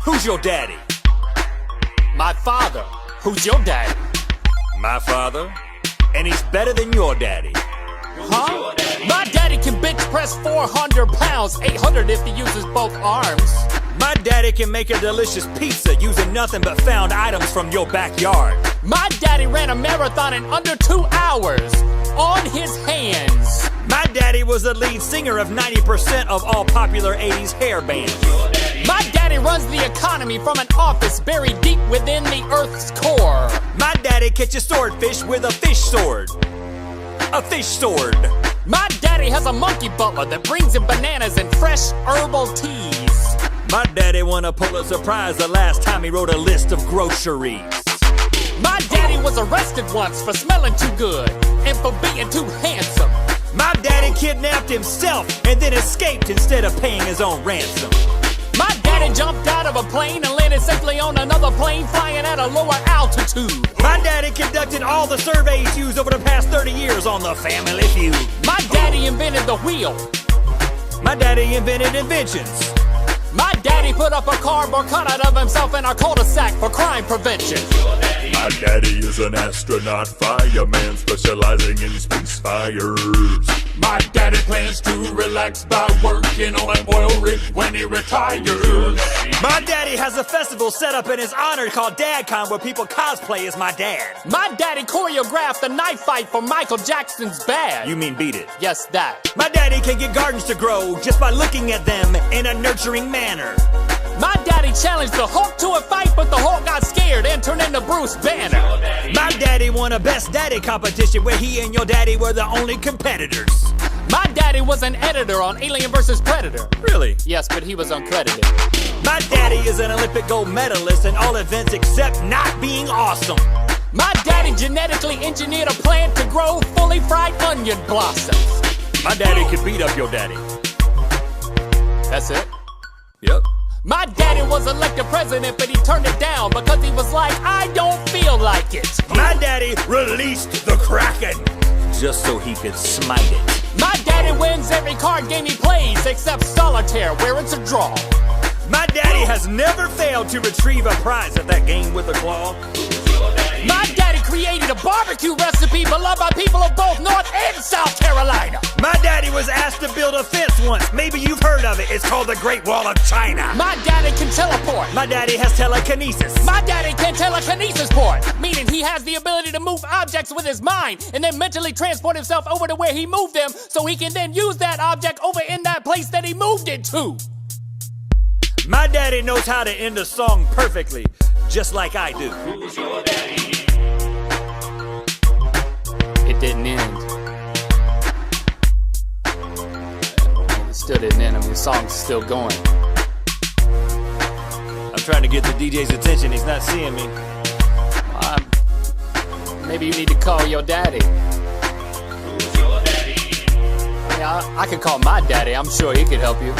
Who's your daddy? My father. Who's your daddy? My father. And he's better than your daddy. Huh? My daddy can bench press 400 pounds, 800 if he uses both arms. My daddy can make a delicious pizza using nothing but found items from your backyard. My daddy ran a marathon in under 2 hours on his hands. My daddy was the lead singer of 90% of all popular 80s hair bands. My daddy runs the economy from an office buried deep within the Earth's core. My daddy catches swordfish with a fish sword. A fish sword. My daddy has a monkey butler that brings him bananas and fresh herbal teas. My daddy won a Pulitzer Prize the last time he wrote a list of groceries. My daddy was arrested once for smelling too good and for being too handsome. My daddy kidnapped himself and then escaped instead of paying his own ransom. My daddy jumped out of a plane and landed safely on another plane flying at a lower altitude. My daddy conducted all the surveys used over the past 30 years on the Family Feud. My daddy invented the wheel. My daddy invented inventions. My daddy put up a cardboard cutout of himself in a cul-de-sac for crime prevention. My daddy is an astronaut fireman specializing in space fires. My daddy plans to relax by working on an oil rig when he retires. My daddy has a festival set up in his honor called DadCon where people cosplay as my dad. My daddy choreographed a knife fight for Michael Jackson's Bad. You mean beat it? Yes, that. My daddy can get gardens to grow just by looking at them in a nurturing manner. My daddy challenged the Hulk to a fight, but the Hulk got scared and turned into Bruce Banner. My daddy won a Best Daddy competition where he and your daddy were the only competitors. My daddy was an editor on Alien vs. Predator. Really? Yes, but he was uncredited. My daddy is an Olympic gold medalist in all events except not being awesome. My daddy genetically engineered a plant to grow fully fried onion blossoms. My daddy could beat up your daddy. That's it? Yep. My daddy was elected president, but he turned it down because he was like, I don't feel like it. My daddy released the Kraken just so he could smite it. My daddy wins every card game he plays except solitaire, where it's a draw. My daddy has never failed to retrieve a prize at that game with a claw. My daddy created a barbecue recipe beloved by people of both North and South Carolina. My daddy was asked to build a fence once. Maybe you've heard of it. It's called the Great Wall of China. My daddy can teleport. My daddy has telekinesis. My daddy can telekinesis port, meaning he has the ability to move objects with his mind and then mentally transport himself over to where he moved them so he can then use that object over in that place that he moved it to. My daddy knows how to end a song perfectly, just like I do. Who's your daddy? It didn't end. It still didn't end. I mean, the song's still going. I'm trying to get the DJ's attention. He's not seeing me. Maybe you need to call your daddy. Who's your daddy? I mean, I could call my daddy. I'm sure he could help you.